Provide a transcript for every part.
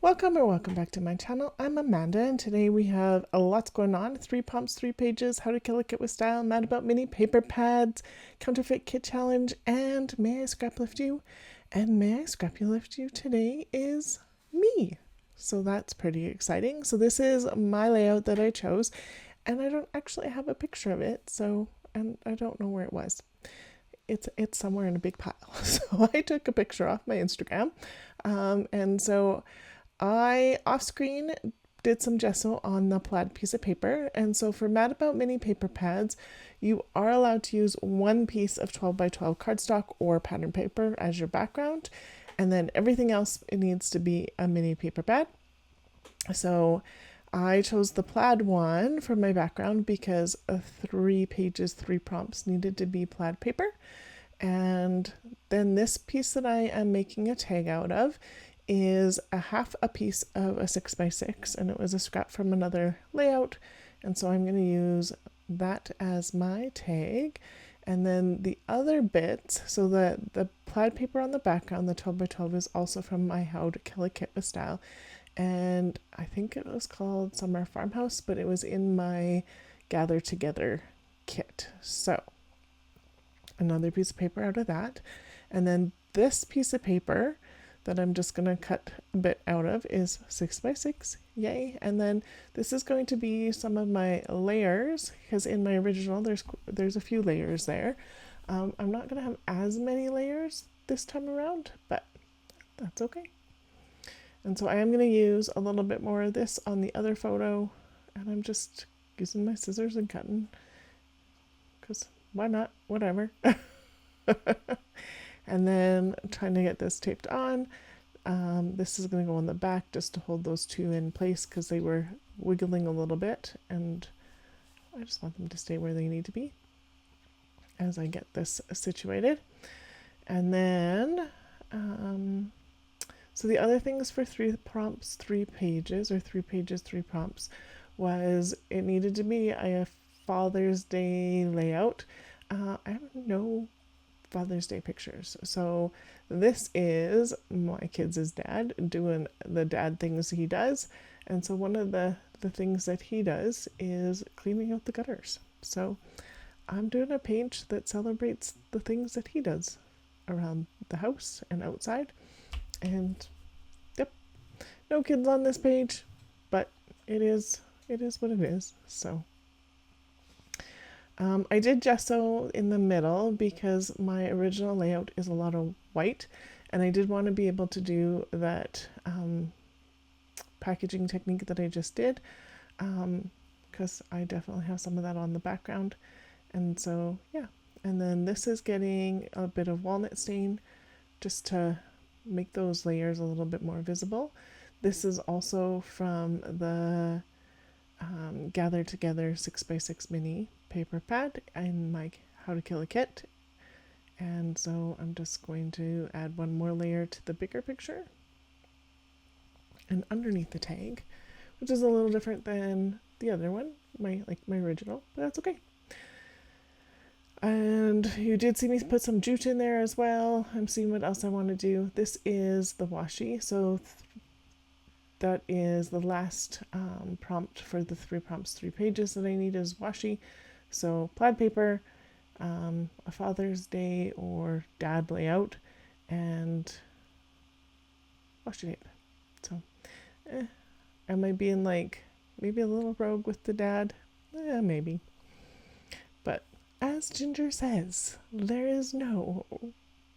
Welcome back to my channel. I'm Amanda, and today we have a lot going on. 3 prompts, 3 pages, how to kill a kit with style, mad about mini paper pads, counterfeit kit challenge, and may I scraplift you? And may I scraplift you today is me. So that's pretty exciting. So this is my layout that I chose, and I don't actually have a picture of it, and I don't know where it was. It's somewhere in a big pile. So I took a picture off my Instagram, and so I off screen did some gesso on the plaid piece of paper. And so for Mad About Mini paper pads, you are allowed to use one piece of 12 by 12 cardstock or pattern paper as your background, and then everything else, it needs to be a mini paper pad. So I chose the plaid one for my background because 3 pages, 3 prompts needed to be plaid paper. And then this piece that I am making a tag out of is a half a piece of a 6x6, and it was a scrap from another layout, and so I'm going to use that as my tag. And then the other bits, so the plaid paper on the background, the 12 by 12, is also from my Howtokillakitwithstyle, and I think it was called Summer Farmhouse, but it was in my Gather Together kit. So another piece of paper out of that, and then this piece of paper that I'm just going to cut a bit out of is 6x6, yay. And then this is going to be some of my layers, because in my original there's a few layers there. I'm not going to have as many layers this time around, but that's okay. And so I am going to use a little bit more of this on the other photo, and I'm just using my scissors and cutting, because why not, whatever. And then trying to get this taped on. This is going to go on the back just to hold those two in place because they were wiggling a little bit, and I just want them to stay where they need to be as I get this situated. And then so the other things for 3 prompts, 3 pages, or 3 pages, 3 prompts, was it needed to be a Father's Day layout. I have no Father's Day pictures. So this is my kids' dad doing the dad things he does. And so one of the things that he does is cleaning out the gutters. So I'm doing a page that celebrates the things that he does around the house and outside. And yep, no kids on this page, but it is what it is. So I did gesso in the middle because my original layout is a lot of white, and I did want to be able to do that packaging technique that I just did, because I definitely have some of that on the background. And so yeah, and then this is getting a bit of walnut stain just to make those layers a little bit more visible. This is also from the Gather Together 6x6 mini paper pad in my How to Kill a Kit. And so I'm just going to add one more layer to the bigger picture and underneath the tag, which is a little different than the other one, my original, but that's okay. And you did see me put some jute in there as well. I'm seeing what else I want to do. This is the washi, so that is the last prompt for the 3 prompts, 3 pages that I need is washi. So plaid paper, a Father's Day or dad layout, and washi tape. So am I being like maybe a little rogue with the dad? Maybe. But as Ginger says, there is no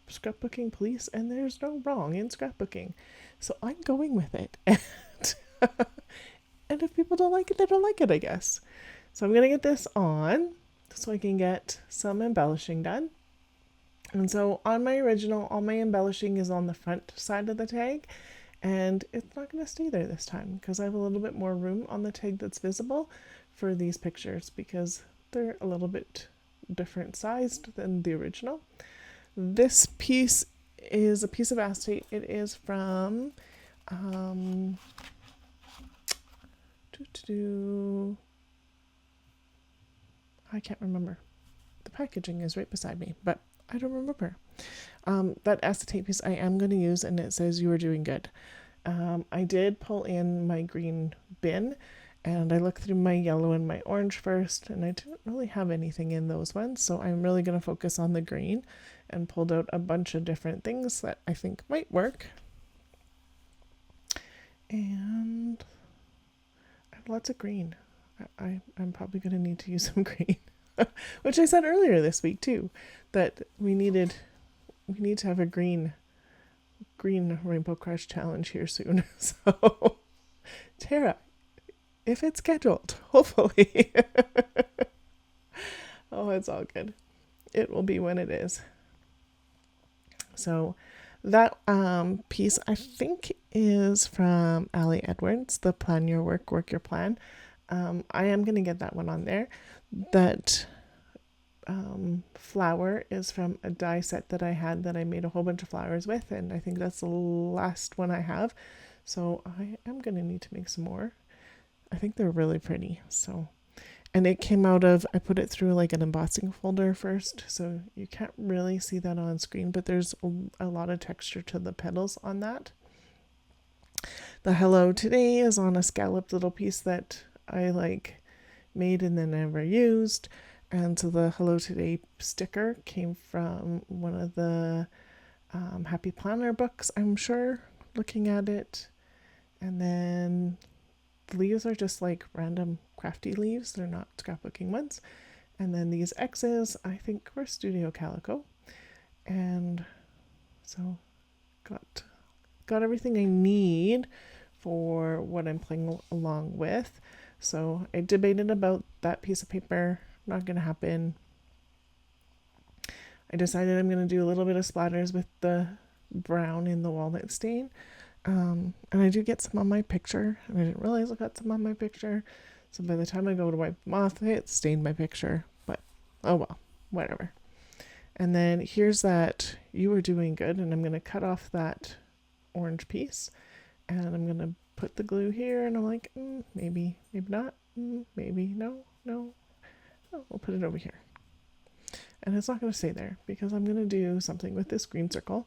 scrapbooking police and there's no wrong in scrapbooking. So I'm going with it. And if people don't like it, they don't like it, I guess. So I'm going to get this on so I can get some embellishing done. And so on my original, all my embellishing is on the front side of the tag, and it's not going to stay there this time because I have a little bit more room on the tag that's visible for these pictures because they're a little bit different sized than the original. This piece is a piece of acetate. It is from I can't remember. The packaging is right beside me, but I don't remember. That acetate piece I am going to use, and it says you are doing good. I did pull in my green bin, and I looked through my yellow and my orange first, and I didn't really have anything in those ones, so I'm really going to focus on the green, and pulled out a bunch of different things that I think might work. And I have lots of green. I'm probably going to need to use some green, which I said earlier this week too, that we need to have a green Rainbow Crush challenge here soon. So Tara, if it's scheduled, hopefully. Oh, it's all good. It will be when it is. So that piece I think is from Ali Edwards, the Plan Your Work, Work Your Plan. I am going to get that one on there. That flower is from a die set that I had that I made a whole bunch of flowers with, and I think that's the last one I have. So I am going to need to make some more. I think they're really pretty. So, and it came out of, I put it through like an embossing folder first, so you can't really see that on screen, but there's a lot of texture to the petals on that. The hello today is on a scalloped little piece that I made and then never used. And so the hello today sticker came from one of the Happy Planner books, I'm sure, looking at it. And then the leaves are just like random crafty leaves. They're not scrapbooking ones. And then these X's, I think, were Studio Calico. And so got everything I need for what I'm playing along with. So I debated about that piece of paper. Not going to happen. I decided I'm going to do a little bit of splatters with the brown in the walnut stain. And I do get some on my picture, and I didn't realize I got some on my picture. So by the time I go to wipe them off, it stained my picture. But oh well, whatever. And then here's that You Were Doing Good, and I'm going to cut off that orange piece, and I'm going to put the glue here, and I'm like, maybe not, maybe no. Oh, we'll put it over here. And it's not going to stay there because I'm going to do something with this green circle.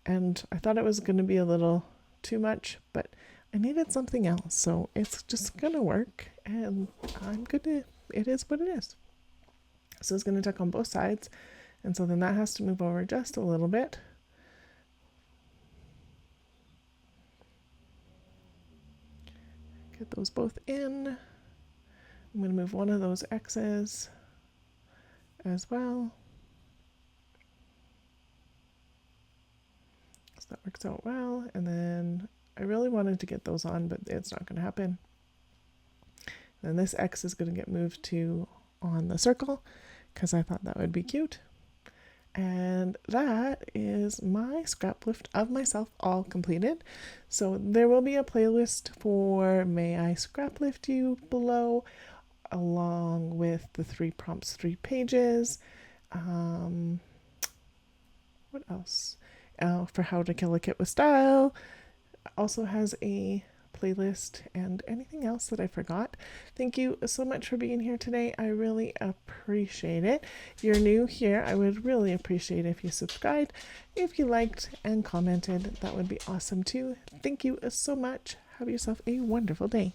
And I thought it was going to be a little too much, but I needed something else. So it's just going to work, and it is what it is. So it's going to tuck on both sides. And so then that has to move over just a little bit. Get those both in. I'm going to move one of those X's as well. So that works out well. And then I really wanted to get those on, but it's not going to happen. Then this X is going to get moved to on the circle because I thought that would be cute. And that is my scrap lift of myself all completed. So there will be a playlist for May I Scraplift You below, along with the 3 prompts, 3 pages. What else? For How to Kill a Kit with Style. Also has a playlist and anything else that I forgot. Thank you so much for being here today. I really appreciate it. If you're new here, I would really appreciate if you subscribed. If you liked and commented, that would be awesome too. Thank you so much. Have yourself a wonderful day.